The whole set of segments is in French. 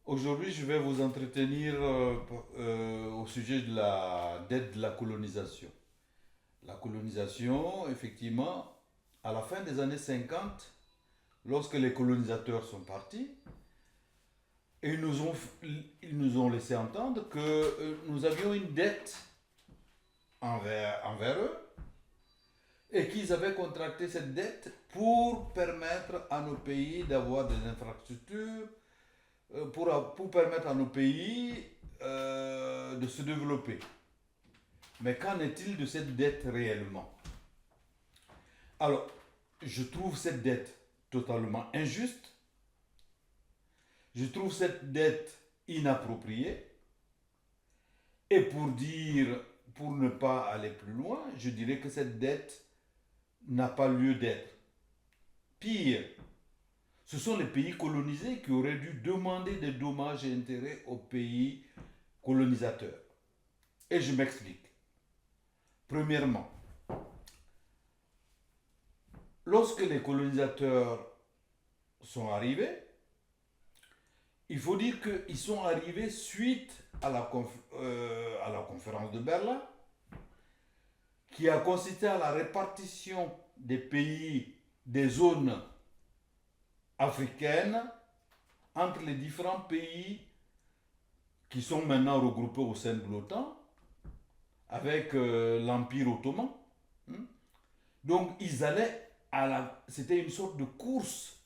Aujourd'hui, je vais vous entretenir au sujet de la dette de la colonisation. La colonisation, effectivement, à la fin des années 50, lorsque les colonisateurs sont partis, et ils nous ont laissé entendre que nous avions une dette envers eux et qu'ils avaient contracté cette dette pour permettre à nos pays d'avoir des infrastructures, pour permettre à nos pays de se développer. Mais qu'en est-il de cette dette réellement? Alors, je trouve cette dette totalement injuste, je trouve cette dette inappropriée, et pour ne pas aller plus loin, je dirais que cette dette n'a pas lieu d'être. Pire, ce sont les pays colonisés qui auraient dû demander des dommages et intérêts aux pays colonisateurs. Et je m'explique. Premièrement, lorsque les colonisateurs sont arrivés, il faut dire qu'ils sont arrivés suite à la conférence de Berlin, qui a consisté à la répartition des pays, des zones africaines entre les différents pays qui sont maintenant regroupés au sein de l'OTAN avec l'Empire ottoman. Donc ils allaient c'était une sorte de course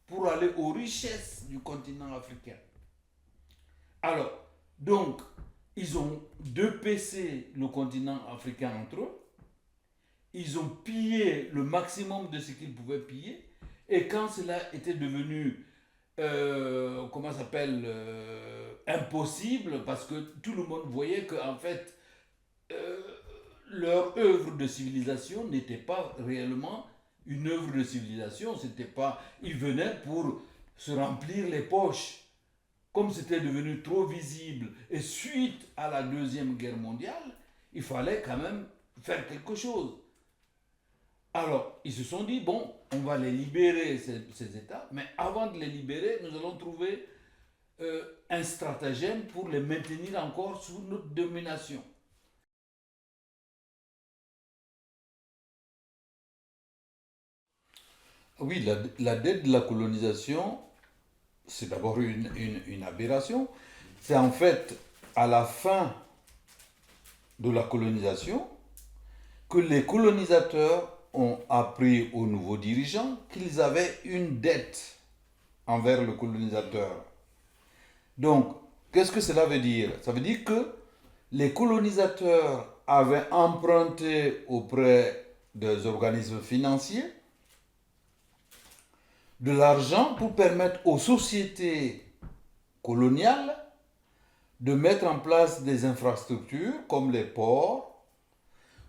pour aller aux richesses du continent africain. Alors, donc, ils ont dépecé le continent africain entre eux, ils ont pillé le maximum de ce qu'ils pouvaient piller, et quand cela était devenu, comment ça s'appelle, impossible, parce que tout le monde voyait que, en fait, euh, leur œuvre de civilisation n'était pas réellement une œuvre de civilisation, c'était pas, ils venaient pour se remplir les poches. Comme c'était devenu trop visible et suite à la Deuxième Guerre mondiale, il fallait quand même faire quelque chose. Alors, ils se sont dit, bon, on va les libérer, ces États, mais avant de les libérer, nous allons trouver un stratagème pour les maintenir encore sous notre domination. Oui, la dette de la colonisation, c'est d'abord une aberration. C'est en fait à la fin de la colonisation que les colonisateurs ont appris aux nouveaux dirigeants qu'ils avaient une dette envers le colonisateur. Donc, qu'est-ce que cela veut dire? Ça veut dire que les colonisateurs avaient emprunté auprès des organismes financiers de l'argent pour permettre aux sociétés coloniales de mettre en place des infrastructures comme les ports,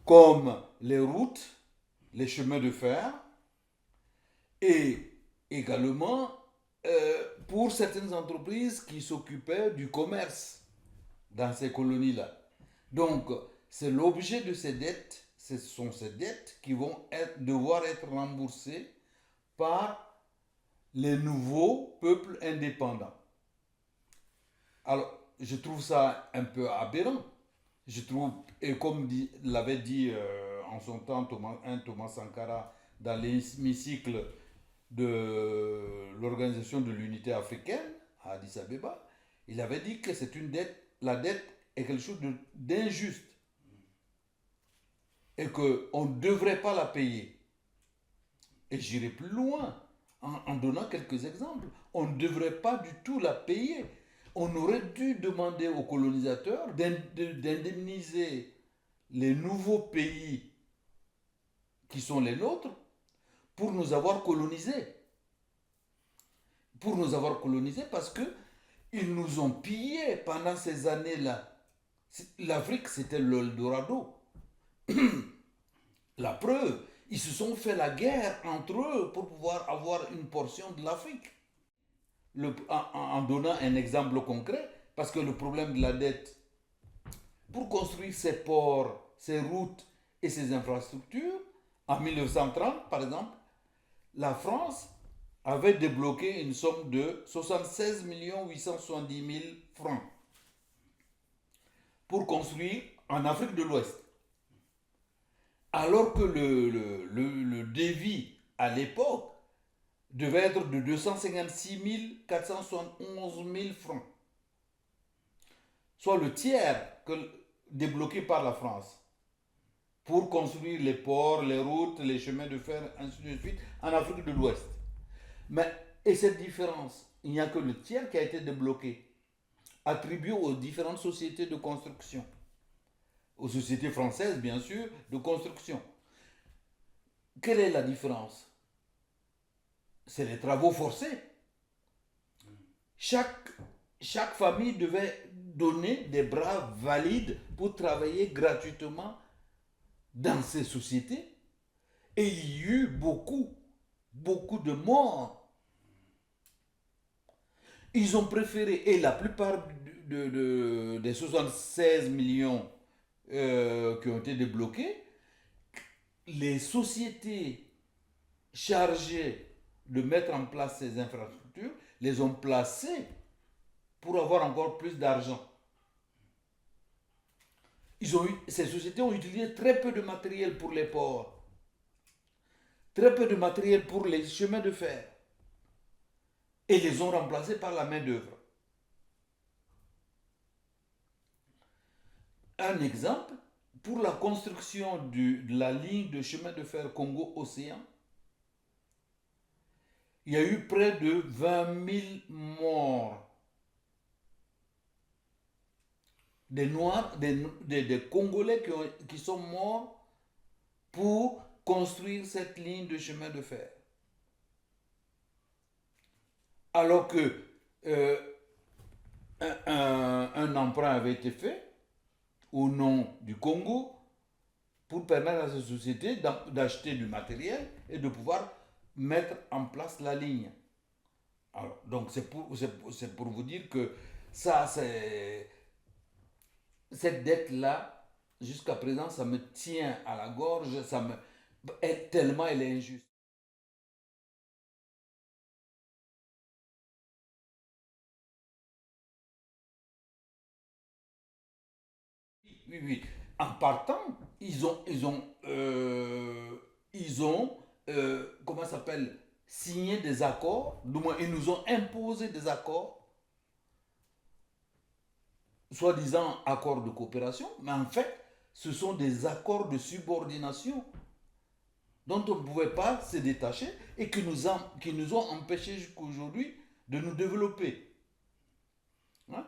comme les routes, les chemins de fer, et également pour certaines entreprises qui s'occupaient du commerce dans ces colonies-là. Donc, c'est l'objet de ces dettes, ce sont ces dettes qui vont devoir être remboursées par les nouveaux peuples indépendants. Alors, je trouve ça un peu aberrant. Je trouve, et comme l'avait dit en son temps Thomas Sankara dans l'hémicycle de l'Organisation de l'Unité africaine à Addis Abeba, il avait dit que c'est une dette, la dette est quelque chose d'injuste et qu'on ne devrait pas la payer. Et j'irai plus loin en donnant quelques exemples. On ne devrait pas du tout la payer. On aurait dû demander aux colonisateurs d'indemniser les nouveaux pays qui sont les nôtres pour nous avoir colonisés. Pour nous avoir colonisés parce que ils nous ont pillés pendant ces années-là. L'Afrique, c'était l'Eldorado. La preuve, ils se sont fait la guerre entre eux pour pouvoir avoir une portion de l'Afrique. En donnant un exemple concret, parce que le problème de la dette, pour construire ces ports, ces routes et ces infrastructures, en 1930 par exemple, la France avait débloqué une somme de 76 870 000 francs pour construire en Afrique de l'Ouest. Alors que le devis à l'époque devait être de 256 471 000 francs, soit le tiers débloqué par la France pour construire les ports, les routes, les chemins de fer, ainsi de suite, en Afrique de l'Ouest. Mais, et cette différence, il n'y a que le tiers qui a été débloqué, attribué aux différentes sociétés de construction, aux sociétés françaises, bien sûr, de construction. Quelle est la différence? C'est les travaux forcés. Chaque, chaque famille devait donner des bras valides pour travailler gratuitement dans ces sociétés. Et il y a eu beaucoup de morts. Ils ont préféré, et la plupart des 76 millions qui ont été débloqués, les sociétés chargées de mettre en place ces infrastructures les ont placées pour avoir encore plus d'argent. Ces sociétés ont utilisé très peu de matériel pour les ports, très peu de matériel pour les chemins de fer, et les ont remplacés par la main-d'œuvre. Un exemple, pour la construction de la ligne de chemin de fer Congo-Océan, il y a eu près de 20 000 morts. Des Noirs, des Congolais qui sont morts pour construire cette ligne de chemin de fer. Alors que euh, un emprunt avait été fait au nom du Congo pour permettre à ces sociétés d'acheter du matériel et de pouvoir mettre en place la ligne. Alors, donc c'est pour vous dire que ça, cette dette-là, jusqu'à présent, ça me tient à la gorge, tellement elle est injuste. Oui, oui. En partant, comment ça s'appelle, signé des accords, du moins ils nous ont imposé des accords, soi-disant accords de coopération, mais en fait, ce sont des accords de subordination dont on ne pouvait pas se détacher et qui nous ont empêchés jusqu'à aujourd'hui de nous développer. Hein.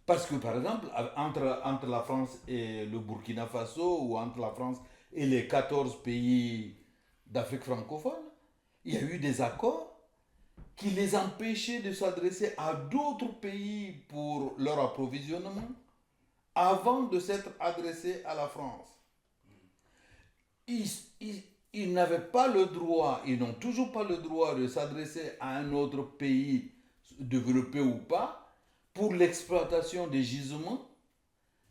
Parce que, par exemple, entre la France et le Burkina Faso, ou entre la France et les 14 pays d'Afrique francophone, il y a eu des accords qui les empêchaient de s'adresser à d'autres pays pour leur approvisionnement avant de s'être adressés à la France. Ils, ils, ils n'avaient pas le droit, ils n'ont toujours pas le droit de s'adresser à un autre pays développé ou pas pour l'exploitation des gisements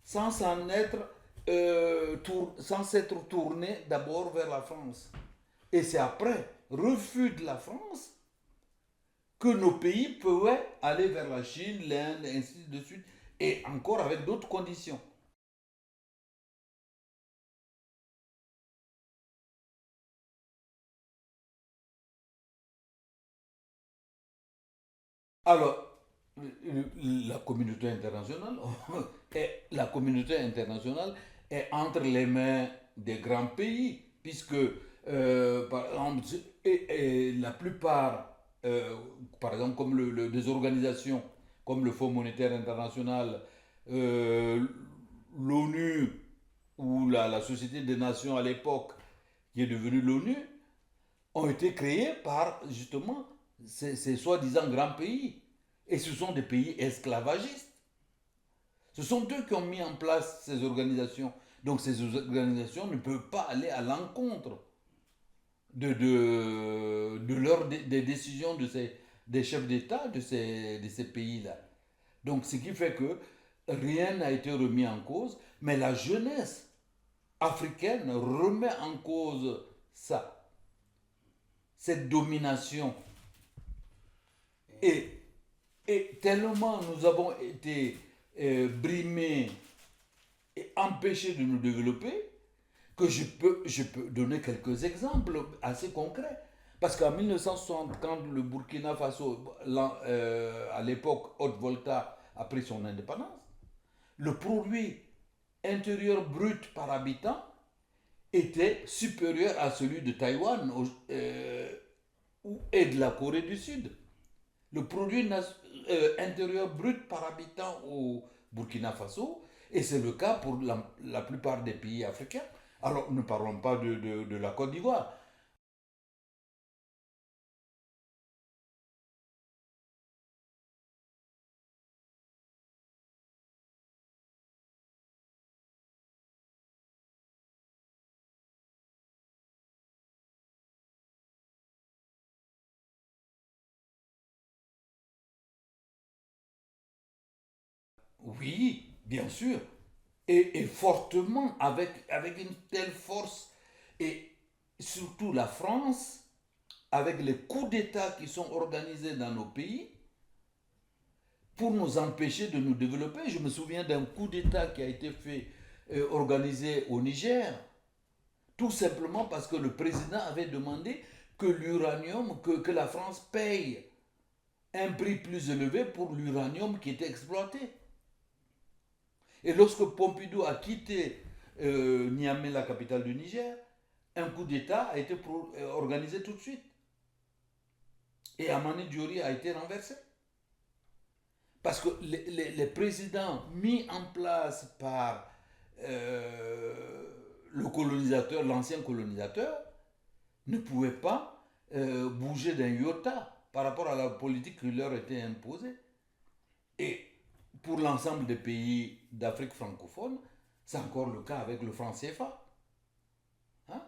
sans sans s'être tourné d'abord vers la France. Et c'est après refus de la France que nos pays pouvaient aller vers la Chine, l'Inde, et ainsi de suite, et encore avec d'autres conditions. Alors, la communauté internationale, la communauté internationale est entre les mains des grands pays, puisque, par exemple, la plupart, par exemple, comme des organisations comme le Fonds monétaire international, euh, l'ONU ou la Société des Nations à l'époque, qui est devenue l'ONU, ont été créés par justement ces soi-disant grands pays. Et ce sont des pays esclavagistes. Ce sont eux qui ont mis en place ces organisations. Donc ces organisations ne peuvent pas aller à l'encontre des décisions des chefs d'État de ces pays-là. Donc ce qui fait que rien n'a été remis en cause, mais la jeunesse africaine remet en cause ça, cette domination Et, et tellement nous avons été brimés et empêchés de nous développer que je peux donner quelques exemples assez concrets. Parce qu'en 1960, quand le Burkina Faso, à l'époque, Haute-Volta, a pris son indépendance, le produit intérieur brut par habitant était supérieur à celui de Taïwan et de la Corée du Sud. Le produit intérieur brut par habitant au Burkina Faso, et c'est le cas pour la plupart des pays africains. Alors, ne parlons pas de la Côte d'Ivoire. Oui, bien sûr, et fortement, avec une telle force, et surtout la France, avec les coups d'État qui sont organisés dans nos pays, pour nous empêcher de nous développer. Je me souviens d'un coup d'État qui a été fait, organisé au Niger, tout simplement parce que le président avait demandé que l'uranium, que la France paye un prix plus élevé pour l'uranium qui était exploité. Et lorsque Pompidou a quitté Niamey, la capitale du Niger, un coup d'État a été organisé tout de suite. Et Amani Diori a été renversé. Parce que les présidents mis en place par le colonisateur, l'ancien colonisateur, ne pouvaient pas bouger d'un iota par rapport à la politique qui leur était imposée. Et pour l'ensemble des pays d'Afrique francophone, c'est encore le cas avec le franc CFA. Hein?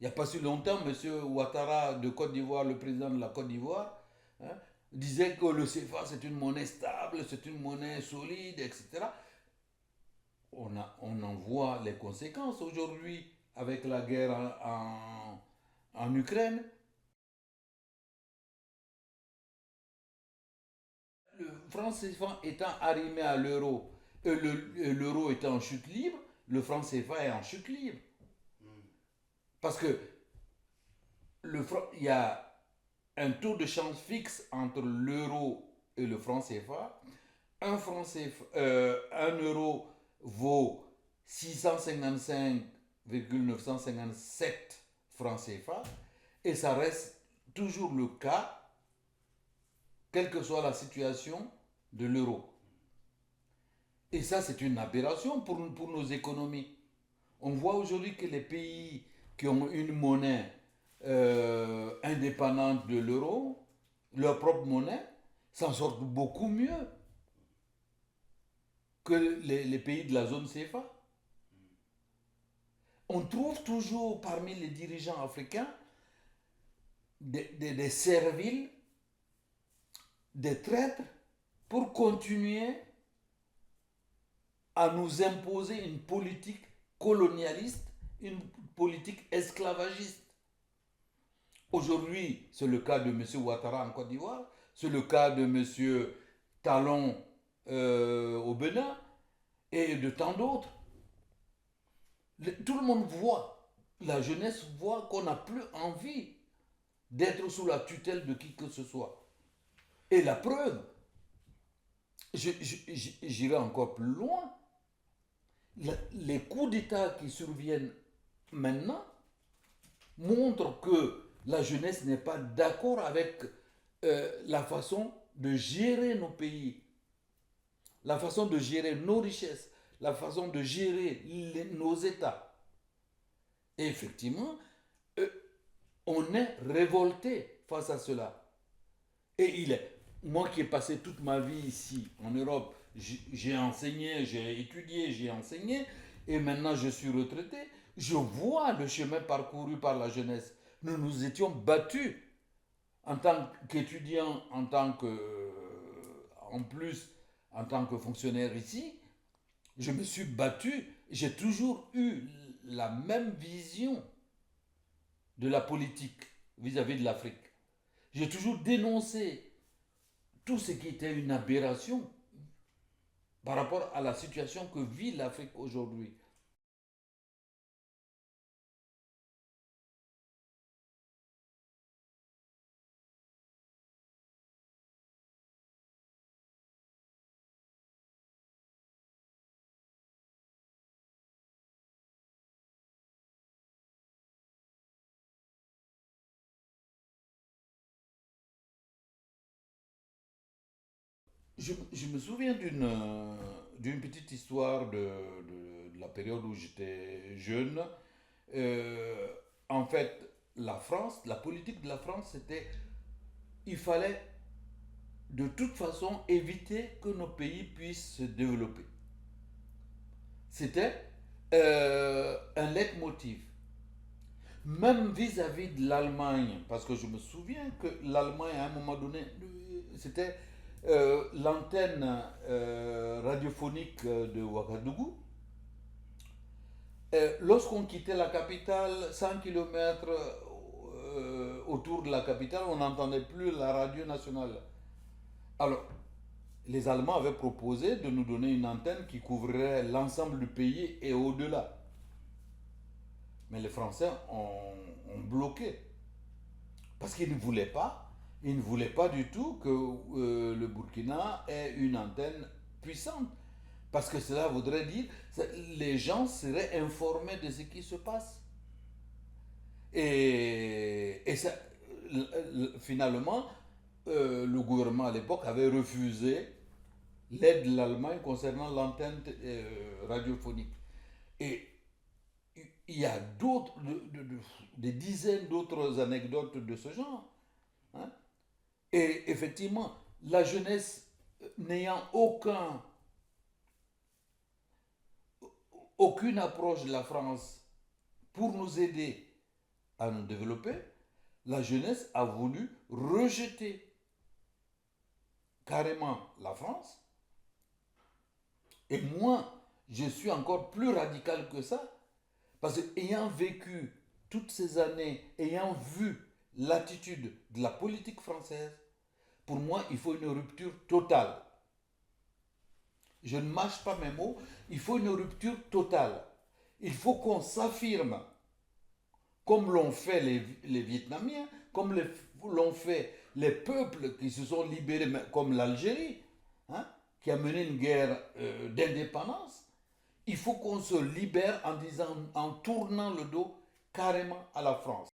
Il n'y a pas si longtemps, M. Ouattara de Côte d'Ivoire, le président de la Côte d'Ivoire, hein, disait que le CFA c'est une monnaie stable, c'est une monnaie solide, etc. On en voit les conséquences aujourd'hui avec la guerre en Ukraine. Le franc CFA étant arrimé à l'euro, l'euro étant en chute libre, le franc CFA est en chute libre. Parce que il y a un taux de change fixe entre l'euro et le franc CFA. Un euro vaut 655,957 francs CFA et ça reste toujours le cas, quelle que soit la situation de l'euro. Et ça, c'est une aberration pour nos économies. On voit aujourd'hui que les pays qui ont une monnaie indépendante de l'euro, leur propre monnaie, s'en sortent beaucoup mieux que les pays de la zone CFA. On trouve toujours parmi les dirigeants africains des serviles, des traîtres, pour continuer à nous imposer une politique colonialiste, une politique esclavagiste. Aujourd'hui, c'est le cas de M. Ouattara en Côte d'Ivoire, c'est le cas de M. Talon au Bénin et de tant d'autres. Tout le monde voit, la jeunesse voit qu'on n'a plus envie d'être sous la tutelle de qui que ce soit. Et la preuve, j'irai encore plus loin, les coups d'État qui surviennent maintenant montrent que la jeunesse n'est pas d'accord avec la façon de gérer nos pays, la façon de gérer nos richesses, la façon de gérer nos États. Et effectivement, euh, on est révolté face à cela. Et moi qui ai passé toute ma vie ici en Europe, j'ai enseigné, j'ai étudié, j'ai enseigné, et maintenant je suis retraité, je vois le chemin parcouru par la jeunesse. Nous nous étions battus en tant qu'étudiants, en plus, en tant que fonctionnaire ici. Je me suis battu, j'ai toujours eu la même vision de la politique vis-à-vis de l'Afrique. J'ai toujours dénoncé tout ce qui était une aberration par rapport à la situation que vit l'Afrique aujourd'hui. Je me souviens d'une petite histoire de la période où j'étais jeune. Euh, En fait, la France, la politique de la France, c'était il fallait de toute façon éviter que nos pays puissent se développer. C'était un leitmotiv. Même vis-à-vis de l'Allemagne, parce que je me souviens que l'Allemagne, à un moment donné, c'était l'antenne radiophonique de Ouagadougou. Lorsqu'on quittait la capitale, 100 km autour de la capitale, on n'entendait plus la radio nationale. Alors, les Allemands avaient proposé de nous donner une antenne qui couvrirait l'ensemble du pays et au-delà. Mais les Français ont bloqué. Parce qu'ils ne voulaient pas, ils ne voulaient pas du tout que le Burkina ait une antenne puissante. Parce que cela voudrait dire que les gens seraient informés de ce qui se passe. Et ça, finalement, le gouvernement à l'époque avait refusé l'aide de l'Allemagne concernant l'antenne radiophonique. Et il y a des dizaines d'autres anecdotes de ce genre. Hein. Et effectivement, la jeunesse n'ayant aucune approche de la France pour nous aider à nous développer, la jeunesse a voulu rejeter carrément la France. Et moi, je suis encore plus radical que ça, parce que ayant vécu toutes ces années, ayant vu l'attitude de la politique française, pour moi, il faut une rupture totale. Je ne mâche pas mes mots, il faut une rupture totale. Il faut qu'on s'affirme, comme l'ont fait les Vietnamiens, comme l'ont fait les peuples qui se sont libérés, comme l'Algérie, hein, qui a mené une guerre d'indépendance. Il faut qu'on se libère en disant, en tournant le dos carrément à la France.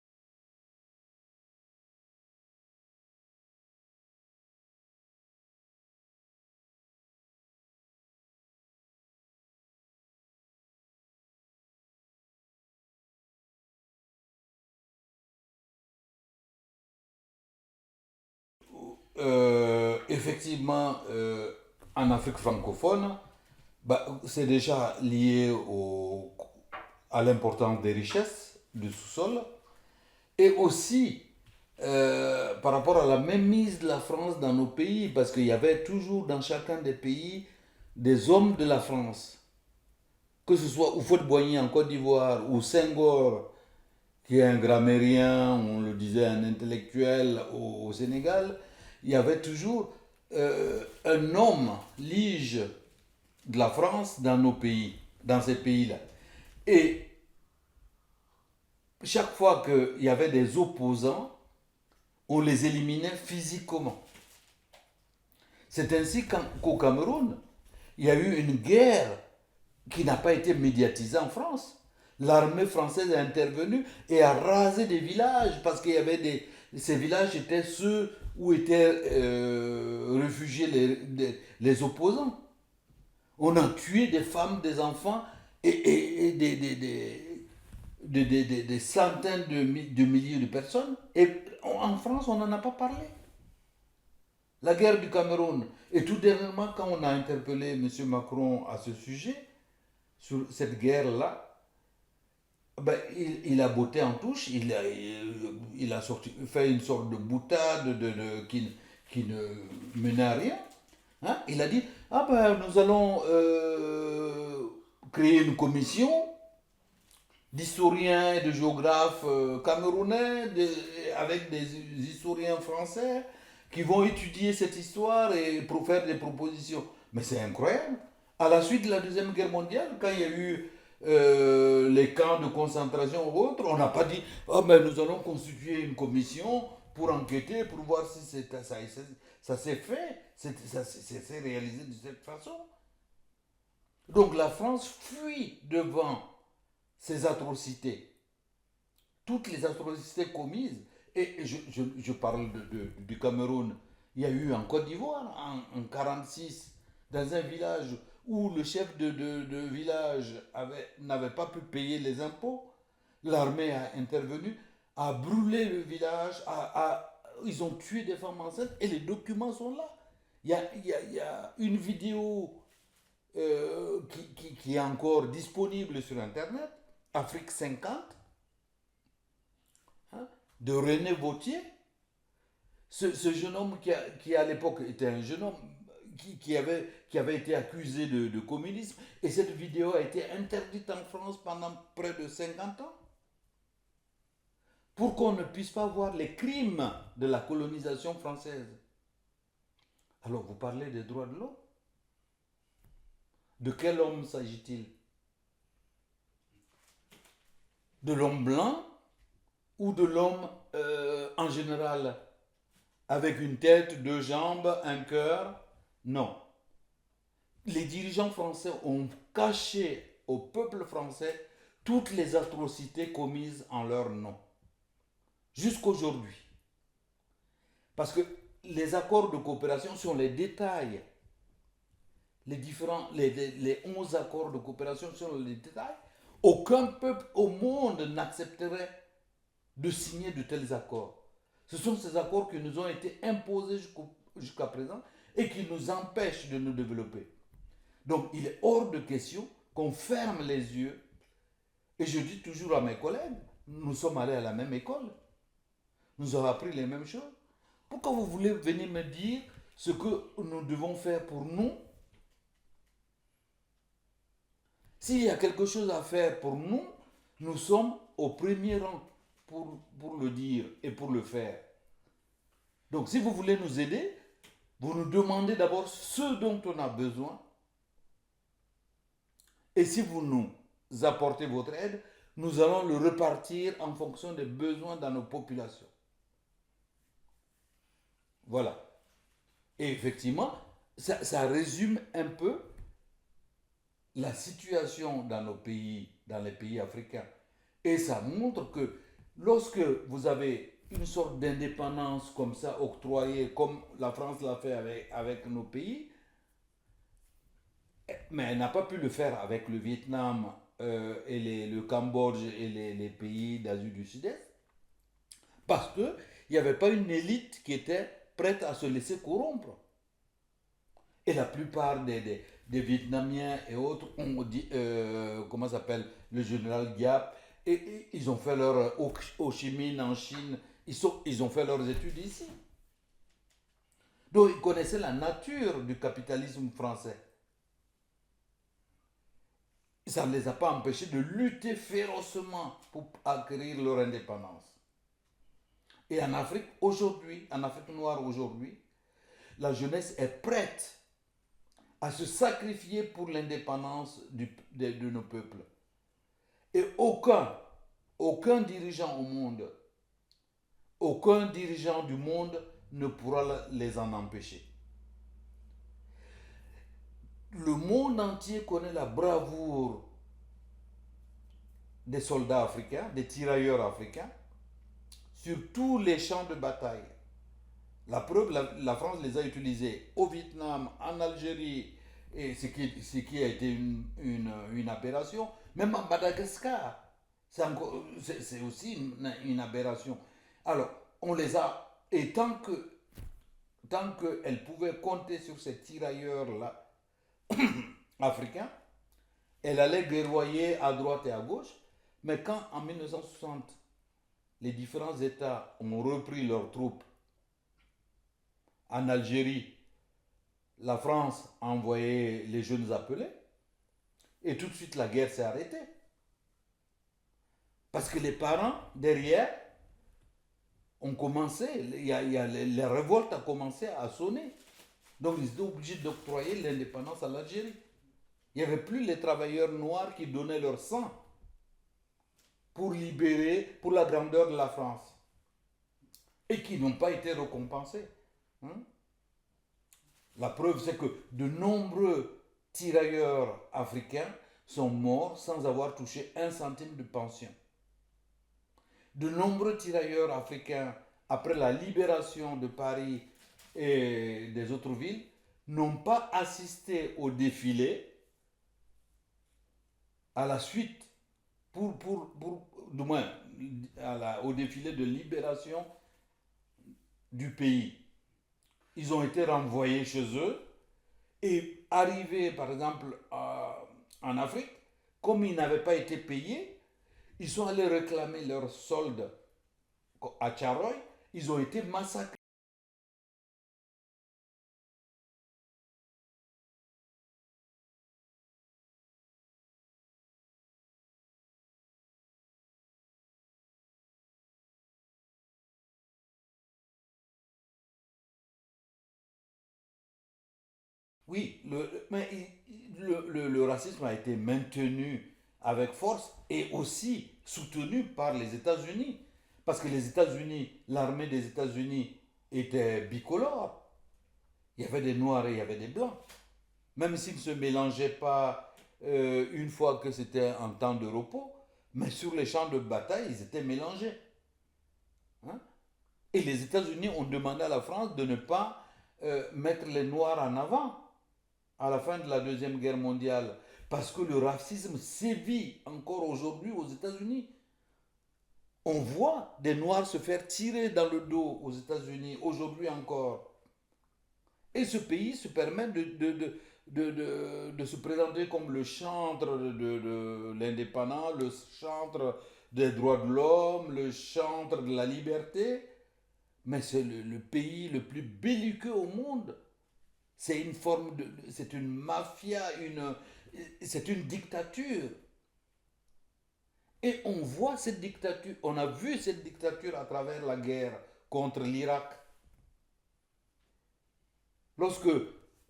Effectivement, en Afrique francophone, bah, c'est déjà lié à l'importance des richesses du sous-sol et aussi par rapport à la mainmise de la France dans nos pays, parce qu'il y avait toujours dans chacun des pays des hommes de la France, que ce soit Houphouët-Boigny en Côte d'Ivoire ou Senghor, qui est un grammairien, on le disait un intellectuel au Sénégal, il y avait toujours un homme lige de la France dans nos pays, dans ces pays-là. Et chaque fois qu'il y avait des opposants, on les éliminait physiquement. C'est ainsi qu'au Cameroun, il y a eu une guerre qui n'a pas été médiatisée en France. L'armée française est intervenue et a rasé des villages parce qu'il y avait ces villages étaient ceux où étaient réfugiés les opposants. On a tué des femmes, des enfants et des centaines de milliers de personnes. Et en France, on n'en a pas parlé. La guerre du Cameroun. Et tout dernièrement, quand on a interpellé M. Macron à ce sujet, sur cette guerre-là, ben, il a botté en touche, il a fait une sorte de boutade qui ne menait à rien. Hein. Il a dit, ah ben nous allons créer une commission d'historiens et de géographes camerounais avec des historiens français qui vont étudier cette histoire et pour faire des propositions. Mais c'est incroyable. À la suite de la Deuxième Guerre mondiale, quand il y a eu les camps de concentration ou autres, on n'a pas dit oh, mais nous allons constituer une commission pour enquêter, pour voir si ça s'est fait, ça s'est réalisé de cette façon. Donc la France fuit devant ces atrocités, toutes les atrocités commises. Et je parle du Cameroun. Il y a eu en Côte d'Ivoire, en 1946, dans un village où le chef de village n'avait pas pu payer les impôts. L'armée a intervenu, a brûlé le village, ils ont tué des femmes enceintes et les documents sont là. Il y a une vidéo qui est encore disponible sur Internet, Afrique 50, hein, de René Vautier, ce jeune homme qui à l'époque était un jeune homme qui avait été accusé de communisme, et cette vidéo a été interdite en France pendant près de 50 ans, pour qu'on ne puisse pas voir les crimes de la colonisation française. Alors vous parlez des droits de l'homme? De quel homme s'agit-il? De l'homme blanc ou de l'homme en général, avec une tête, deux jambes, un cœur? Non. Les dirigeants français ont caché au peuple français toutes les atrocités commises en leur nom, jusqu'aujourd'hui. Parce que les accords de coopération sont les détails. Les 11 accords de coopération sont les détails. Aucun peuple au monde n'accepterait de signer de tels accords. Ce sont ces accords qui nous ont été imposés jusqu'à présent et qui nous empêchent de nous développer. Donc il est hors de question qu'on ferme les yeux. Et je dis toujours à mes collègues, nous sommes allés à la même école. Nous avons appris les mêmes choses. Pourquoi vous voulez venir me dire ce que nous devons faire pour nous? S'il y a quelque chose à faire pour nous, nous sommes au premier rang pour le dire et pour le faire. Donc si vous voulez nous aider, vous nous demandez d'abord ce dont on a besoin. Et si vous nous apportez votre aide, nous allons le repartir en fonction des besoins dans nos populations. Voilà. Et effectivement, ça résume un peu la situation dans nos pays, dans les pays africains. Et ça montre que lorsque vous avez une sorte d'indépendance comme ça octroyée, comme la France l'a fait avec nos pays, mais elle n'a pas pu le faire avec le Vietnam et le Cambodge et les pays d'Asie du Sud-Est, parce qu'il n'y avait pas une élite qui était prête à se laisser corrompre. Et la plupart des Vietnamiens et autres ont dit, comment ça s'appelle, le général Giap, et ils ont fait leur Ho Chi Minh en Chine, ils ont fait leurs études ici. Donc ils connaissaient la nature du capitalisme français. Ça ne les a pas empêchés de lutter férocement pour acquérir leur indépendance. Et en Afrique aujourd'hui, en Afrique noire aujourd'hui, la jeunesse est prête à se sacrifier pour l'indépendance de nos peuples. Et aucun dirigeant au monde, aucun dirigeant du monde ne pourra les en empêcher. Le monde entier connaît la bravoure des soldats africains, des tirailleurs africains, sur tous les champs de bataille. La preuve, la France les a utilisés au Vietnam, en Algérie, et ce qui a été une aberration. Même en Madagascar, c'est aussi une aberration. Alors, on les a, et tant qu'elle pouvait compter sur ces tirailleurs-là, africains, elle allait guerroyer à droite et à gauche, mais quand en 1960, les différents États ont repris leurs troupes en Algérie, la France a envoyé les jeunes appelés, et tout de suite la guerre s'est arrêtée. Parce que les parents, derrière, ont commencé, les révoltes ont commencé à sonner. Donc ils étaient obligés d'octroyer l'indépendance à l'Algérie. Il n'y avait plus les travailleurs noirs qui donnaient leur sang pour libérer, pour la grandeur de la France, et qui n'ont pas été récompensés. Hein? La preuve, c'est que de nombreux tirailleurs africains sont morts sans avoir touché un centime de pension. De nombreux tirailleurs africains, après la libération de Paris et des autres villes, n'ont pas assisté au défilé à la suite, du moins au défilé de libération du pays. Ils ont été renvoyés chez eux et arrivés par exemple en Afrique, comme ils n'avaient pas été payés, ils sont allés réclamer leur solde à Tcharoy, ils ont été massacrés. Oui, mais le racisme a été maintenu avec force et aussi soutenu par les États-Unis. Parce que les États-Unis, l'armée des États-Unis était bicolore. Il y avait des noirs et il y avait des blancs. Même s'ils ne se mélangeaient pas une fois que c'était en temps de repos, mais sur les champs de bataille, ils étaient mélangés. Hein. Et les États-Unis ont demandé à la France de ne pas mettre les noirs en avant à la fin de la Deuxième Guerre mondiale, parce que le racisme sévit encore aujourd'hui aux États-Unis. On voit des Noirs se faire tirer dans le dos aux États-Unis, aujourd'hui encore. Et ce pays se permet de se présenter comme le chantre de l'indépendance, le chantre des droits de l'homme, le chantre de la liberté. Mais c'est le pays le plus belliqueux au monde. C'est une forme c'est une mafia, c'est une dictature. Et on voit cette dictature, on a vu cette dictature à travers la guerre contre l'Irak. Lorsque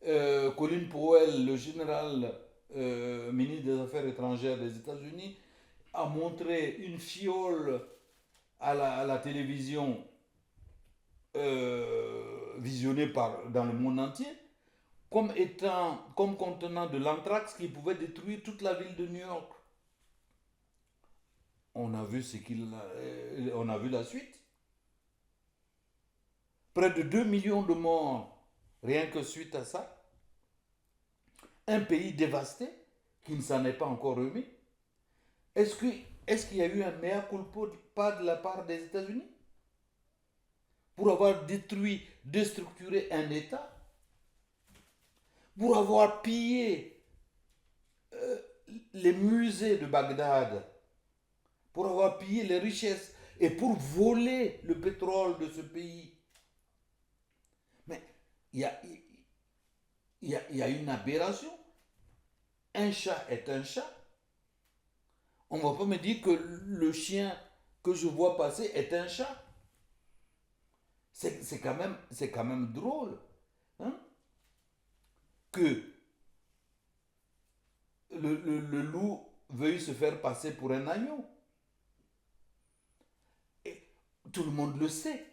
Colin Powell, le général ministre des Affaires étrangères des États-Unis, a montré une fiole à la télévision visionnée dans le monde entier, comme contenant de l'anthrax qui pouvait détruire toute la ville de New York. On a vu on a vu la suite. Près de 2 millions de morts rien que suite à ça. Un pays dévasté qui ne s'en est pas encore remis. Est-ce que, est-ce qu'il y a eu un mea culpa de la part des États-Unis pour avoir détruit, déstructuré un État, pour avoir pillé les musées de Bagdad, pour avoir pillé les richesses et pour voler le pétrole de ce pays? Mais il y a, il y a une aberration. Un chat est un chat. On ne va pas me dire que le chien que je vois passer est un chat. C'est quand même drôle, hein, que le loup veuille se faire passer pour un agneau. Et tout le monde le sait.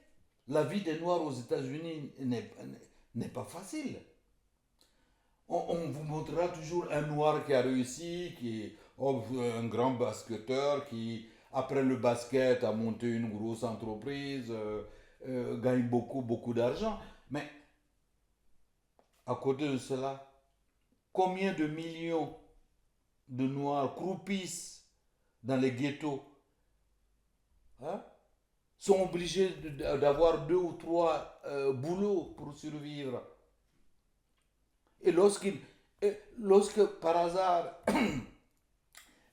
La vie des Noirs aux États-Unis n'est pas facile. On vous montrera toujours un Noir qui a réussi, qui est un grand basketteur, qui, après le basket, a monté une grosse entreprise, gagne beaucoup, beaucoup d'argent. Mais à côté de cela, combien de millions de Noirs croupissent dans les ghettos, hein, sont obligés d'avoir deux ou trois boulots pour survivre. Et lorsque par hasard,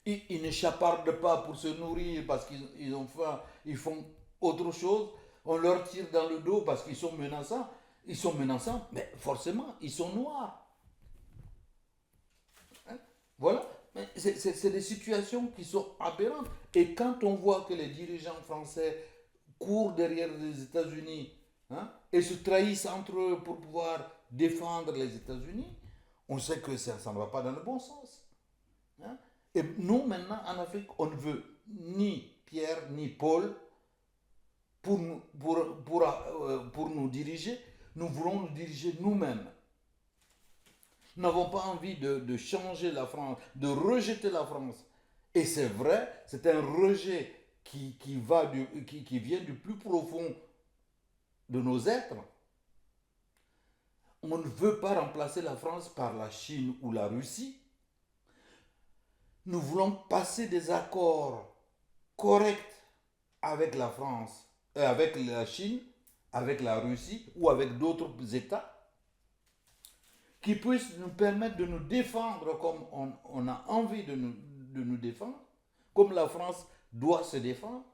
ils ne chapardent pas pour se nourrir parce qu'ils ont faim, ils font autre chose, on leur tire dans le dos parce qu'ils sont menaçants. Ils sont menaçants, mais forcément, ils sont noirs. Hein. Voilà. Mais c'est des situations qui sont aberrantes. Et quand on voit que les dirigeants français courent derrière les États-Unis, hein, et se trahissent entre eux pour pouvoir défendre les États-Unis, on sait que ça ne va pas dans le bon sens. Hein. Et nous, maintenant, en Afrique, on ne veut ni Pierre ni Paul pour nous diriger. Nous voulons nous diriger nous-mêmes. Nous n'avons pas envie de changer la France, de rejeter la France. Et c'est vrai, c'est un rejet qui vient du plus profond de nos êtres. On ne veut pas remplacer la France par la Chine ou la Russie. Nous voulons passer des accords corrects avec la France, avec la Chine, avec la Russie ou avec d'autres États qui puissent nous permettre de nous défendre comme on a envie de nous défendre, comme la France doit se défendre.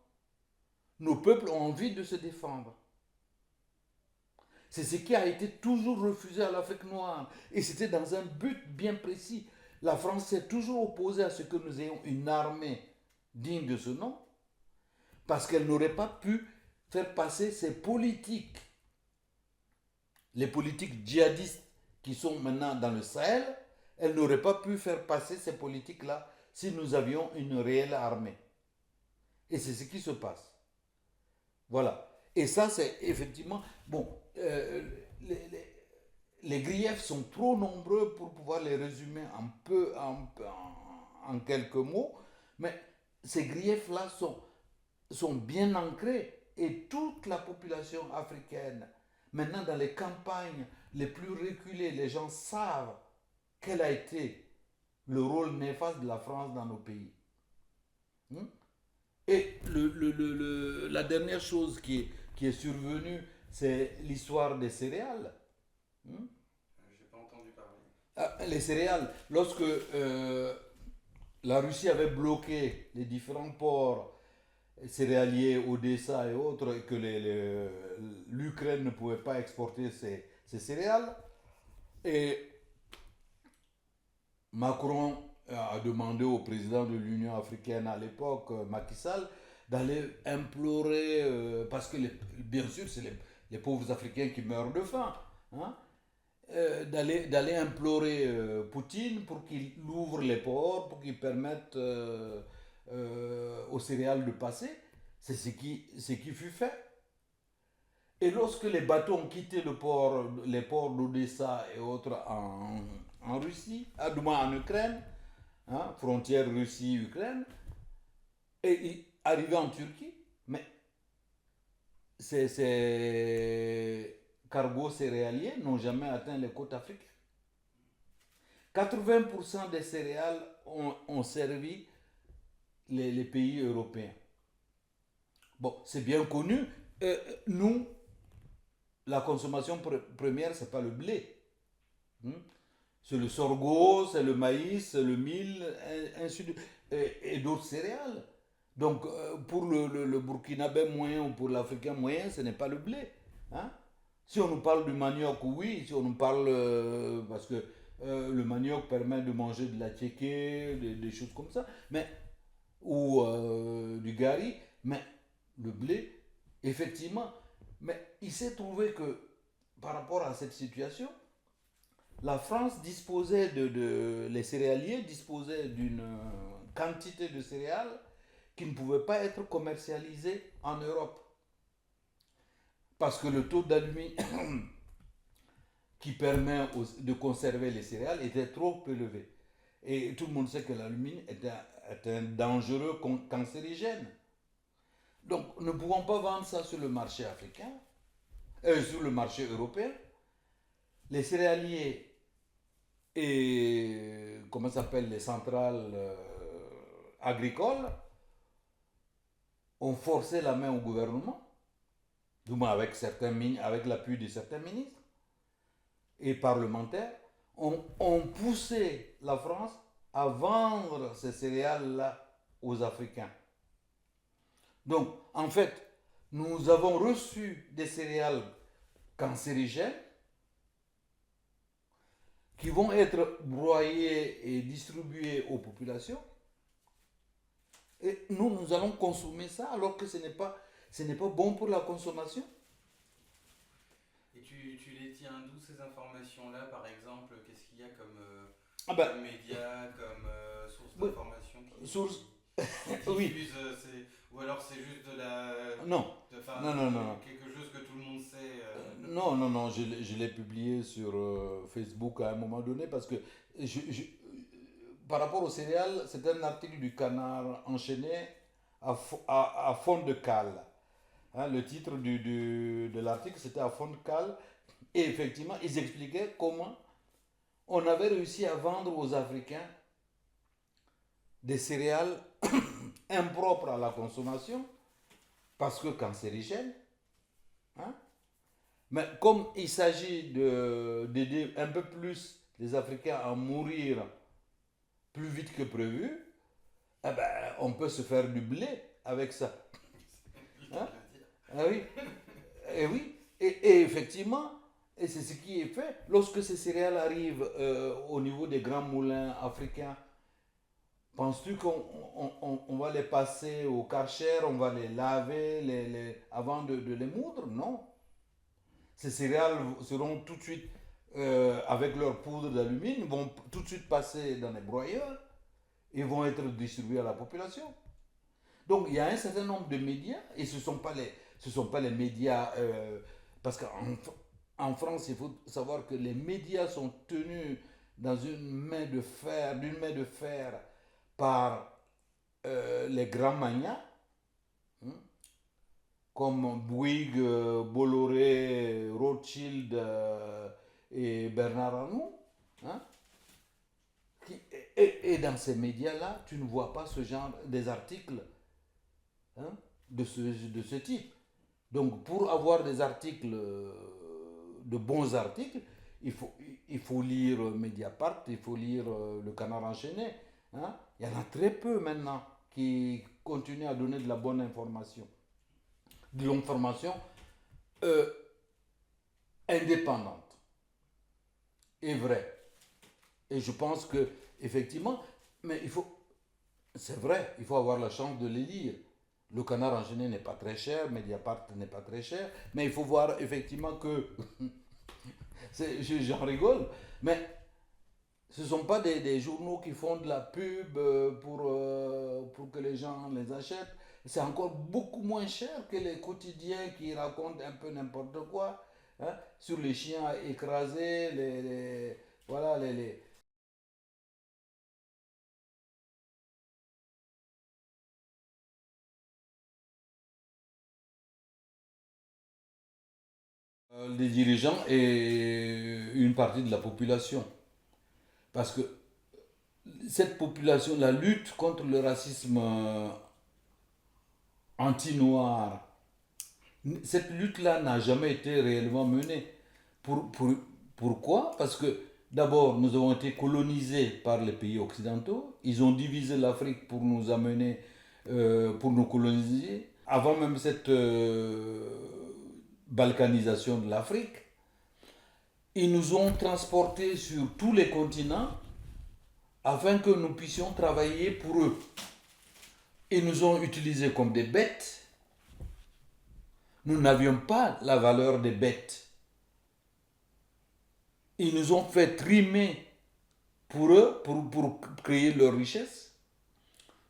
Nos peuples ont envie de se défendre. C'est ce qui a été toujours refusé à l'Afrique noire. Et c'était dans un but bien précis. La France s'est toujours opposée à ce que nous ayons une armée digne de ce nom, parce qu'elle n'aurait pas pu faire passer ces politiques, les politiques djihadistes qui sont maintenant dans le Sahel, elle n'aurait pas pu faire passer ces politiques-là si nous avions une réelle armée. Et c'est ce qui se passe. Voilà. Et ça, c'est effectivement... Bon, les griefs sont trop nombreux pour pouvoir les résumer en quelques mots, mais ces griefs-là sont bien ancrés et toute la population africaine, maintenant dans les campagnes les plus reculées, les gens savent quel a été le rôle néfaste de la France dans nos pays. Et la dernière chose qui est survenue, c'est l'histoire des céréales. J'ai pas entendu parler. Les céréales, lorsque la Russie avait bloqué les différents ports céréaliers, Odessa et autres, et que l'Ukraine ne pouvait pas exporter ses céréales, et Macron a demandé au président de l'Union africaine à l'époque, Macky Sall, d'aller implorer, parce que bien sûr c'est les pauvres Africains qui meurent de faim, hein, d'aller implorer Poutine pour qu'il ouvre les ports, pour qu'il permette aux céréales de passer. C'est ce qui fut fait. Et lorsque les bateaux ont quitté les ports d'Odessa et autres en Russie, du moins en Ukraine, hein, frontière Russie-Ukraine, et arrivé en Turquie, mais ces cargos céréaliers n'ont jamais atteint les côtes africaines. 80% des céréales ont servi les pays européens. Bon, c'est bien connu. Nous, la consommation première, c'est pas le blé. C'est le sorgho, c'est le maïs, c'est le mil, ainsi de, et d'autres céréales. Donc, pour le Burkinabé moyen ou pour l'Africain moyen, ce n'est pas le blé. Hein? Si on nous parle du manioc, oui, si on nous parle, parce que le manioc permet de manger de la tchéké, des choses comme ça, mais, ou du gari, mais le blé, effectivement, mais il s'est trouvé que par rapport à cette situation, la France disposait les céréaliers disposaient d'une quantité de céréales qui ne pouvaient pas être commercialisées en Europe. Parce que le taux d'alumine qui permet de conserver les céréales était trop élevé. Et tout le monde sait que l'alumine est un dangereux cancérigène. Donc, nous ne pouvons pas vendre ça sur le marché africain, sur le marché européen. Les céréaliers et, comment ça s'appelle, les centrales agricoles ont forcé la main au gouvernement, du moins avec l'appui de certains ministres et parlementaires, ont poussé la France à vendre ces céréales-là aux Africains. Donc, en fait, nous avons reçu des céréales cancérigènes qui vont être broyées et distribuées aux populations. Et nous allons consommer ça alors que ce n'est pas... ce n'est pas bon pour la consommation. Et tu les tiens d'où ces informations-là, par exemple? Qu'est-ce qu'il y a comme, Ah ben, comme médias, comme source oui, d'information source, qui oui, diffuse ou alors c'est juste de la, non, enfin, non, non, non. quelque chose que tout le monde sait. Non, non, non, je l'ai publié sur Facebook à un moment donné parce que par rapport aux céréales, c'est un article du Canard enchaîné à fond de cale. Hein, le titre de l'article, c'était à fond de cale. Et effectivement, ils expliquaient comment on avait réussi à vendre aux Africains des céréales impropres à la consommation parce que cancérigènes. Hein. Mais comme il s'agit d'aider un peu plus les Africains à mourir plus vite que prévu, eh ben, on peut se faire du blé avec ça. C'est le cas Hein? de le dire. Ah oui, et oui, et effectivement, et c'est ce qui est fait. Lorsque ces céréales arrivent au niveau des grands moulins africains, penses-tu qu'on va les passer au Karcher, on va les laver avant de les moudre? Non. Ces céréales seront tout de suite, avec leur poudre d'alumine, vont tout de suite passer dans les broyeurs et vont être distribués à la population. Donc il y a un certain nombre de médias, et ce sont pas les médias, parce qu'en France, il faut savoir que les médias sont tenus dans d'une main de fer par les grands magnats, hein, comme Bouygues, Bolloré, Rothschild et Bernard Arnault. Hein, et dans ces médias-là, tu ne vois pas ce genre des articles, hein, de ce type. Donc pour avoir des articles, de bons articles, il faut, il faut lire Mediapart, il faut lire Le Canard enchaîné. Hein. Il y en a très peu maintenant qui continuent à donner de la bonne information, de l'information euh, indépendante et vraie. Et je pense que effectivement, mais c'est vrai, il faut avoir la chance de les lire. Le Canard enchaîné n'est pas très cher, Mediapart n'est pas très cher, mais il faut voir effectivement que, j'en rigole, mais ce ne sont pas des journaux qui font de la pub pour que les gens les achètent. C'est encore beaucoup moins cher que les quotidiens qui racontent un peu n'importe quoi, hein, sur les chiens écrasés, voilà, les dirigeants et une partie de la population. Parce que cette population, la lutte contre le racisme anti-noir, cette lutte-là n'a jamais été réellement menée. Pour, pour- Pourquoi? Parce que d'abord, nous avons été colonisés par les pays occidentaux. Ils ont divisé l'Afrique pour nous amener, pour nous coloniser. Avant même cette balkanisation de l'Afrique, ils nous ont transportés sur tous les continents afin que nous puissions travailler pour eux. Ils nous ont utilisés comme des bêtes. Nous n'avions pas la valeur des bêtes. Ils nous ont fait trimer pour eux, pour créer leur richesse.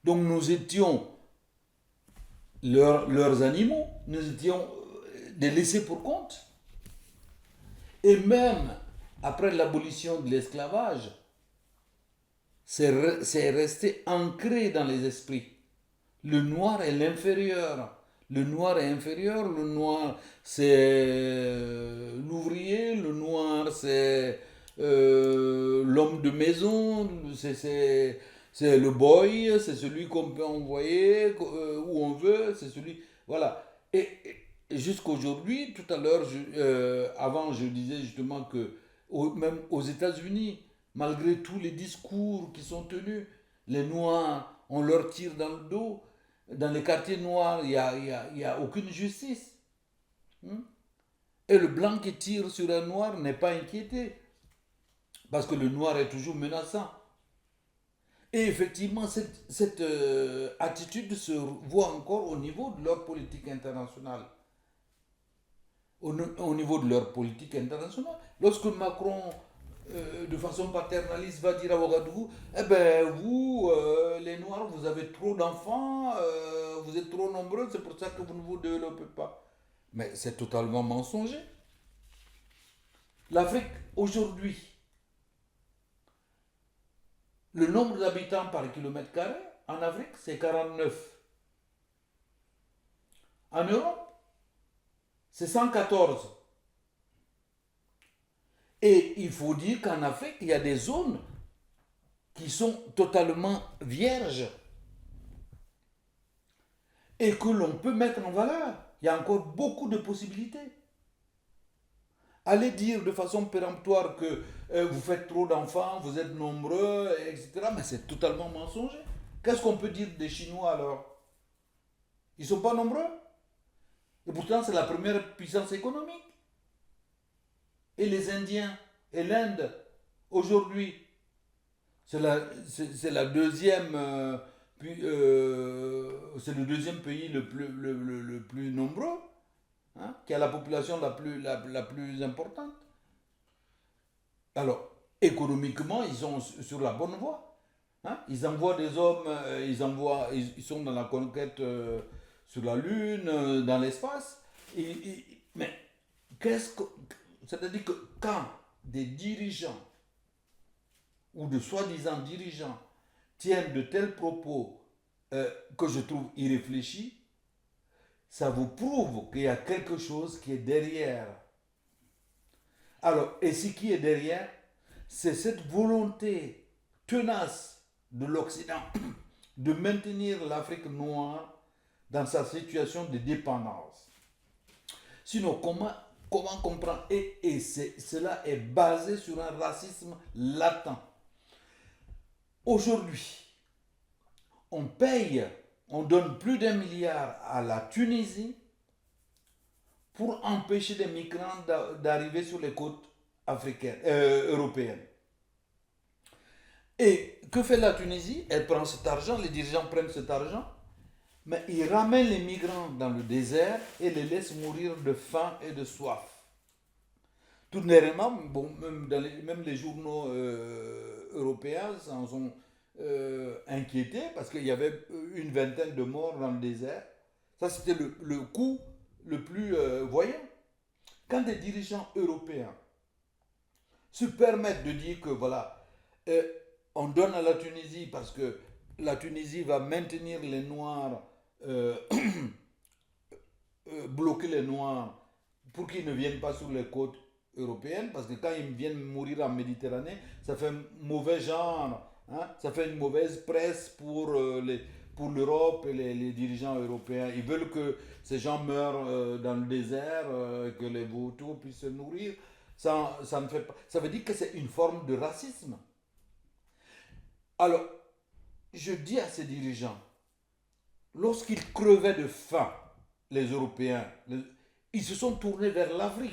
Donc nous étions leurs animaux, nous étions des laissés pour compte. Et même après l'abolition de l'esclavage, c'est resté ancré dans les esprits. Le noir est l'inférieur. Le noir est inférieur, le noir c'est l'ouvrier, le noir c'est l'homme de maison, c'est le boy, c'est celui qu'on peut envoyer où on veut, c'est celui. Voilà. Et jusqu'aujourd'hui, tout à l'heure, avant je disais justement que même aux États-Unis, malgré tous les discours qui sont tenus, les noirs, on leur tire dans le dos. Dans les quartiers noirs, il y a aucune justice. Hein. Et le blanc qui tire sur un noir n'est pas inquiété. Parce que le noir est toujours menaçant. Et effectivement, cette attitude se voit encore au niveau de leur politique internationale. Au niveau de leur politique internationale. Lorsque Macron, de façon paternaliste, va dire à Ouagadougou, eh ben vous, les Noirs, vous avez trop d'enfants, vous êtes trop nombreux, c'est pour ça que vous ne vous développez pas. Mais c'est totalement mensonger. L'Afrique, aujourd'hui, le nombre d'habitants par kilomètre carré en Afrique, c'est 49. En Europe, c'est 114. Et il faut dire qu'en Afrique, il y a des zones qui sont totalement vierges et que l'on peut mettre en valeur. Il y a encore beaucoup de possibilités. Allez dire de façon péremptoire que vous faites trop d'enfants, vous êtes nombreux, etc. Mais c'est totalement mensonger. Qu'est-ce qu'on peut dire des Chinois alors? Ils ne sont pas nombreux. Et pourtant, c'est la première puissance économique. Et les Indiens et l'Inde, aujourd'hui, c'est la deuxième, c'est le deuxième pays le plus nombreux, hein, qui a la population la plus importante. Alors, économiquement, ils sont sur la bonne voie. Hein. Ils envoient des hommes, ils sont dans la conquête sur la Lune, dans l'espace. Mais c'est-à-dire que quand des dirigeants ou de soi-disant dirigeants tiennent de tels propos que je trouve irréfléchis, ça vous prouve qu'il y a quelque chose qui est derrière. Alors, et ce qui est derrière, c'est cette volonté tenace de l'Occident de maintenir l'Afrique noire dans sa situation de dépendance. Sinon, comment comprendre? Et cela est basé sur un racisme latent. Aujourd'hui, on donne plus d'1 milliard à la Tunisie pour empêcher les migrants d'arriver sur les côtes européennes. Et que fait la Tunisie? Elle prend cet argent, les dirigeants prennent cet argent, mais ils ramènent les migrants dans le désert et les laissent mourir de faim et de soif. Tout dernièrement, bon, même les journaux européens s'en sont inquiétés parce qu'il y avait une vingtaine de morts dans le désert. Ça, c'était le coup le plus voyant. Quand des dirigeants européens se permettent de dire que voilà, on donne à la Tunisie parce que la Tunisie va maintenir les Noirs, bloquer les Noirs pour qu'ils ne viennent pas sur les côtes européennes, parce que quand ils viennent mourir en Méditerranée, ça fait un mauvais genre, hein, ça fait une mauvaise presse pour l'Europe et les dirigeants européens. Ils veulent que ces gens meurent dans le désert, que les vautours puissent se nourrir. Ça ne fait pas. Ça veut dire que c'est une forme de racisme. Alors, je dis à ces dirigeants, lorsqu'ils crevaient de faim, les Européens, ils se sont tournés vers l'Afrique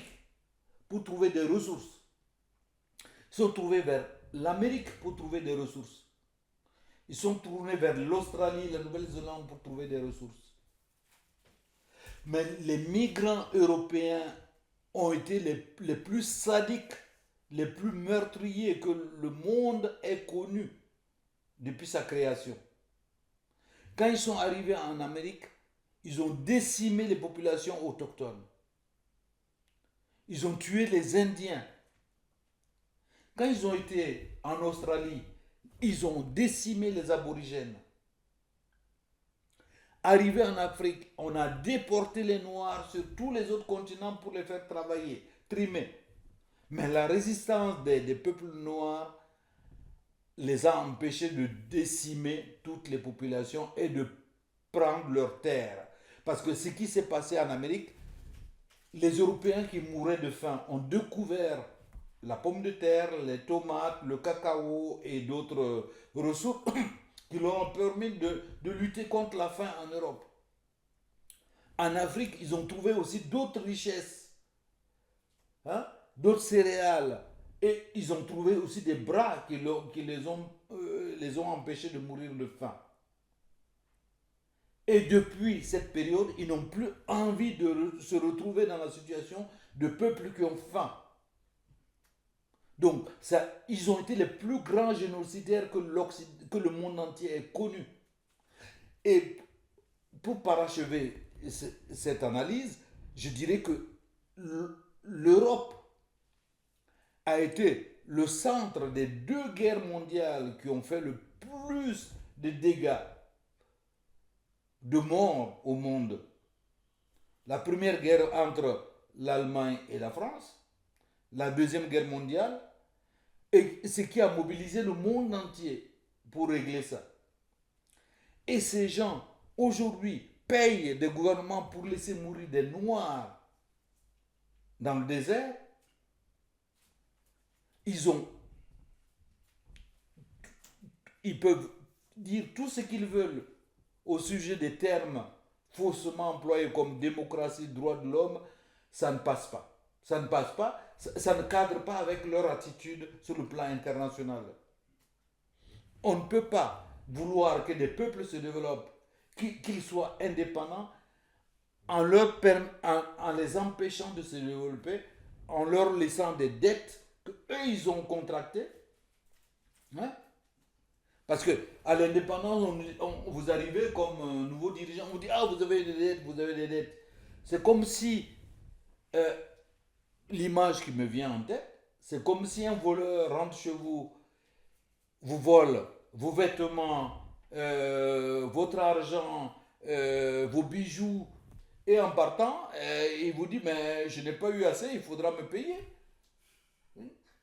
pour trouver des ressources. Ils sont tournés vers l'Amérique pour trouver des ressources. Ils sont tournés vers l'Australie, la Nouvelle-Zélande pour trouver des ressources. Mais les migrants européens ont été les plus sadiques, les plus meurtriers que le monde ait connus depuis sa création. Quand ils sont arrivés en Amérique, ils ont décimé les populations autochtones. Ils ont tué les Indiens. Quand ils ont été en Australie, ils ont décimé les aborigènes. Arrivés en Afrique, on a déporté les Noirs sur tous les autres continents pour les faire travailler, trimer. Mais la résistance des peuples noirs les a empêchés de décimer toutes les populations et de prendre leurs terres. Parce que ce qui s'est passé en Amérique, les Européens qui mouraient de faim ont découvert la pomme de terre, les tomates, le cacao et d'autres ressources qui leur ont permis de lutter contre la faim en Europe. En Afrique, ils ont trouvé aussi d'autres richesses, hein, d'autres céréales. Et ils ont trouvé aussi des bras qui les ont les ont empêchés de mourir de faim. Et depuis cette période, ils n'ont plus envie de se retrouver dans la situation de peuples qui ont faim. Donc, ils ont été les plus grands génocidaires que le monde entier ait connu. Et pour parachever cette analyse, je dirais que l'Europe a été le centre des 2 guerres mondiales qui ont fait le plus de dégâts, de morts au monde. La première guerre entre l'Allemagne et la France, la deuxième guerre mondiale, et ce qui a mobilisé le monde entier pour régler ça. Et ces gens, aujourd'hui, payent des gouvernements pour laisser mourir des Noirs dans le désert. Ils peuvent dire tout ce qu'ils veulent au sujet des termes faussement employés comme démocratie, droits de l'homme, ça ne passe pas. Ça ne passe pas, ça ne cadre pas avec leur attitude sur le plan international. On ne peut pas vouloir que des peuples se développent, qu'ils soient indépendants, en les empêchant de se développer, en leur laissant des dettes qu'eux, ils ont contractées. Hein? Parce que à l'indépendance, vous arrivez comme un nouveau dirigeant, on vous dit, ah, vous avez des dettes, vous avez des dettes. C'est comme si, l'image qui me vient en tête, c'est comme si un voleur rentre chez vous, vous vole vos vêtements, votre argent, vos bijoux, et en partant, il vous dit, mais je n'ai pas eu assez, il faudra me payer.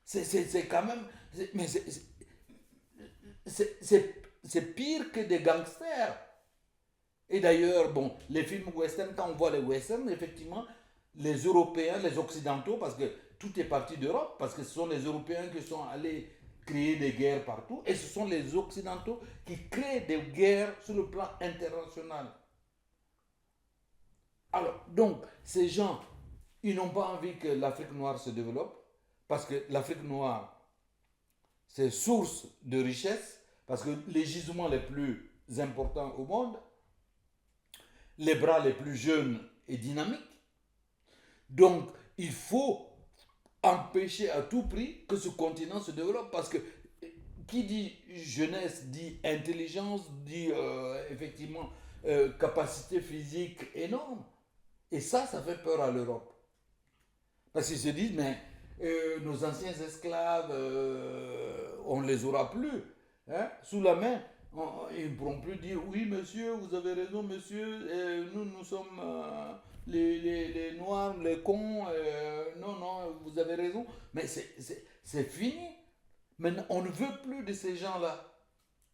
C'est quand même... C'est pire que des gangsters. Et d'ailleurs, bon, les films western, quand on voit les westerns, effectivement, les Européens, les Occidentaux, parce que tout est parti d'Europe, parce que ce sont les Européens qui sont allés créer des guerres partout, et ce sont les Occidentaux qui créent des guerres sur le plan international. Alors, donc, ces gens, ils n'ont pas envie que l'Afrique noire se développe, parce que l'Afrique noire, c'est source de richesse, parce que les gisements les plus importants au monde, les bras les plus jeunes et dynamiques. Donc, il faut empêcher à tout prix que ce continent se développe, parce que qui dit jeunesse dit intelligence, dit effectivement capacité physique énorme. Et ça fait peur à l'Europe. Parce qu'ils se disent, mais nos anciens esclaves, on ne les aura plus. Hein, sous la main, ils ne pourront plus dire, oui monsieur, vous avez raison monsieur, nous sommes les noirs, les cons, non, vous avez raison. Mais c'est fini. Maintenant, on ne veut plus de ces gens-là.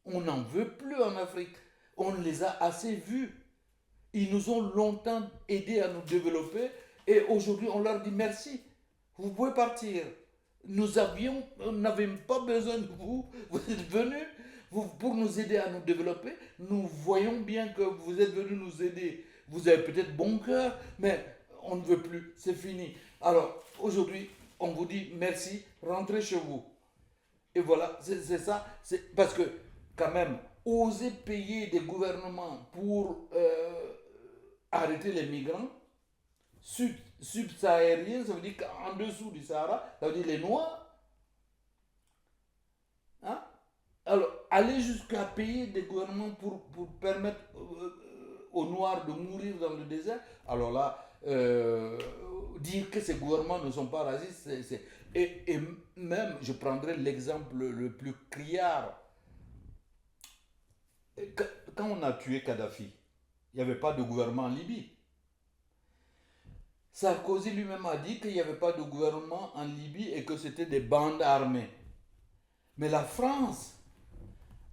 On n'en veut plus en Afrique. On les a assez vus. Ils nous ont longtemps aidés à nous développer et aujourd'hui on leur dit merci. Vous pouvez partir. On n'avait pas besoin de vous. Vous êtes venus pour nous aider à nous développer. Nous voyons bien que vous êtes venus nous aider. Vous avez peut-être bon cœur, mais on ne veut plus. C'est fini. Alors aujourd'hui, on vous dit merci. Rentrez chez vous. Et voilà, c'est ça. C'est parce que quand même, oser payer des gouvernements pour arrêter les migrants subsahariens, ça veut dire qu'en dessous du Sahara, ça veut dire les Noirs. Hein? Alors, aller jusqu'à payer des gouvernements pour permettre aux Noirs de mourir dans le désert, alors là, dire que ces gouvernements ne sont pas racistes, et même, je prendrai l'exemple le plus criard. Quand on a tué Kadhafi, il n'y avait pas de gouvernement en Libye. Sarkozy lui-même a dit qu'il n'y avait pas de gouvernement en Libye et que c'était des bandes armées. Mais la France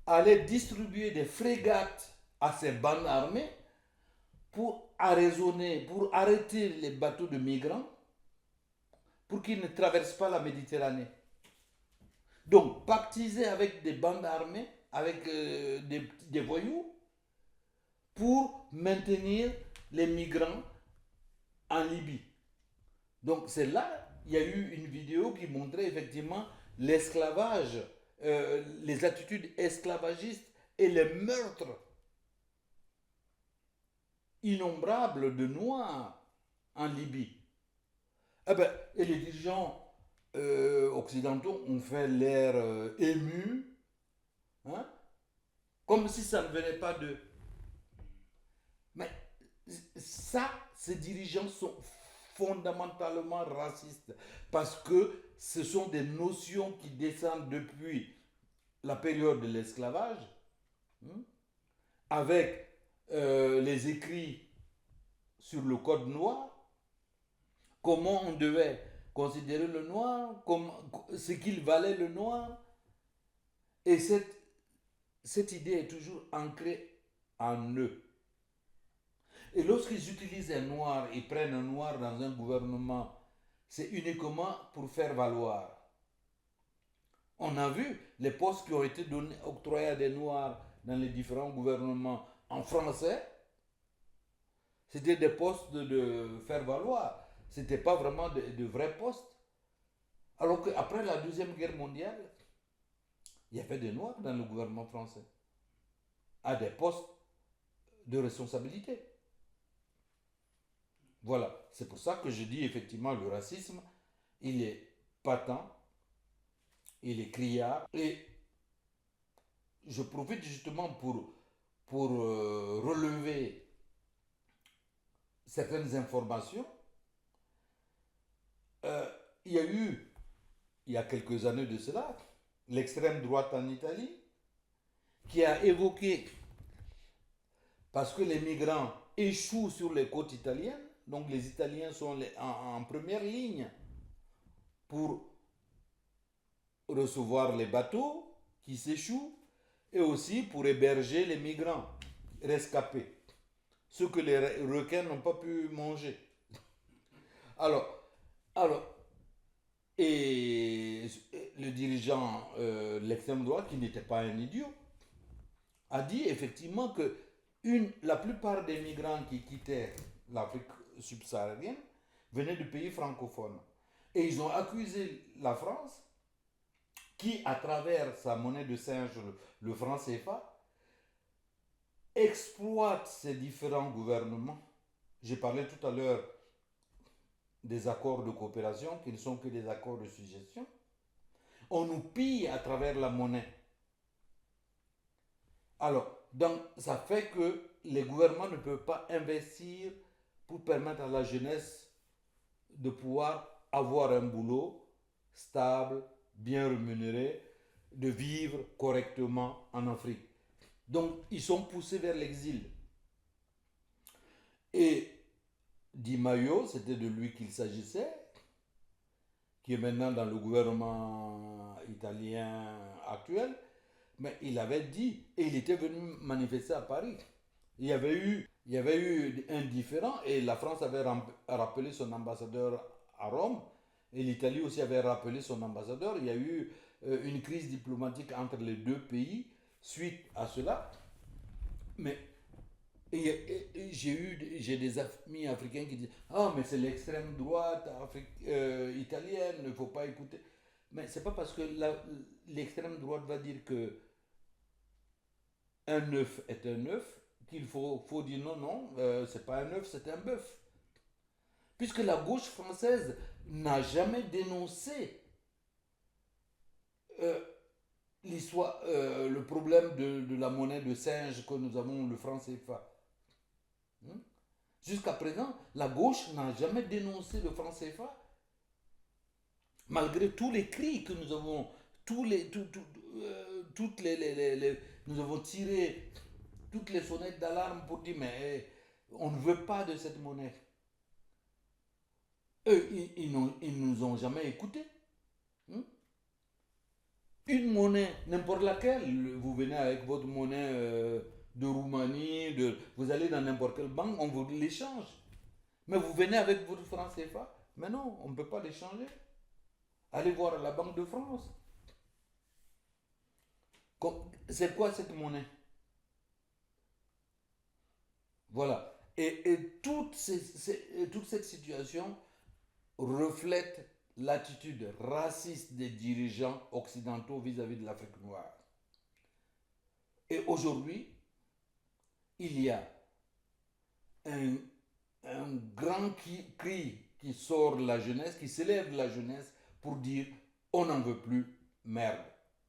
allait distribuer des frégates à ces bandes armées pour arraisonner, pour arrêter les bateaux de migrants, pour qu'ils ne traversent pas la Méditerranée. Donc, pactiser avec des bandes armées, avec des voyous, pour maintenir les migrants en Libye. Donc c'est là, il y a eu une vidéo qui montrait effectivement l'esclavage les attitudes esclavagistes et les meurtres innombrables de Noirs en Libye. Eh ben, et les dirigeants occidentaux ont fait l'air ému, hein, comme si ça ne venait pas d'eux. Mais ça, ces dirigeants sont fondamentalement racistes parce que ce sont des notions qui descendent depuis la période de l'esclavage, hein, avec les écrits sur le code noir, comment on devait considérer le noir, ce qu'il valait le noir. Et cette idée est toujours ancrée en eux. Et lorsqu'ils utilisent un noir, ils prennent un noir dans un gouvernement, c'est uniquement pour faire valoir. On a vu les postes qui ont été octroyés à des noirs dans les différents gouvernements en français. C'était des postes de faire valoir. Ce n'était pas vraiment de vrais postes. Alors qu'après la Deuxième Guerre mondiale, il y avait des noirs dans le gouvernement français, à des postes de responsabilité. Voilà, c'est pour ça que je dis effectivement le racisme, il est patent, il est criard, et je profite justement pour relever certaines informations. Il y a eu, il y a quelques années de cela, l'extrême droite en Italie, qui a évoqué, parce que les migrants échouent sur les côtes italiennes, donc les Italiens sont en première ligne pour recevoir les bateaux qui s'échouent et aussi pour héberger les migrants rescapés, ceux que les requins n'ont pas pu manger. Alors, alors et le dirigeant de l'extrême droite, qui n'était pas un idiot, a dit effectivement que la plupart des migrants qui quittaient l'Afrique subsaharienne venaient de pays francophones. Et ils ont accusé la France, qui, à travers sa monnaie de singe, le franc CFA, exploite ces différents gouvernements. J'ai parlé tout à l'heure des accords de coopération qui ne sont que des accords de suggestion. On nous pille à travers la monnaie. Alors, donc, ça fait que les gouvernements ne peuvent pas investir pour permettre à la jeunesse de pouvoir avoir un boulot stable, bien rémunéré, de vivre correctement en Afrique. Donc, ils sont poussés vers l'exil. Et Di Maio, c'était de lui qu'il s'agissait, qui est maintenant dans le gouvernement italien actuel, mais il avait dit, et il était venu manifester à Paris. Il y avait eu un différend, et la France avait rappelé son ambassadeur à Rome, et l'Italie aussi avait rappelé son ambassadeur. Il y a eu une crise diplomatique entre les deux pays suite à cela. Mais j'ai des amis africains qui disent ah, mais c'est l'extrême droite italienne, il ne faut pas écouter. Mais c'est pas parce que l'extrême droite va dire que un œuf est un œuf qu'il faut dire non, non, c'est pas un œuf, c'est un bœuf. Puisque la gauche française n'a jamais dénoncé euh, le problème de la monnaie de singe que nous avons, le franc CFA. Hmm? Jusqu'à présent, la gauche n'a jamais dénoncé le franc CFA, malgré tous les cris que nous avons, nous avons tiré toutes les sonnettes d'alarme pour dire mais on ne veut pas de cette monnaie. Eux, ils nous ont jamais écoutés. Hmm? Une monnaie, n'importe laquelle, vous venez avec votre monnaie de Roumanie, vous allez dans n'importe quelle banque, on vous l'échange. Mais vous venez avec votre franc CFA, mais non, on ne peut pas l'échanger. Allez voir la Banque de France. C'est quoi cette monnaie? Voilà. Et toute cette situation reflète l'attitude raciste des dirigeants occidentaux vis-à-vis de l'Afrique noire. Et aujourd'hui, il y a un grand cri qui sort de la jeunesse, qui s'élève de la jeunesse pour dire on n'en veut plus, merde.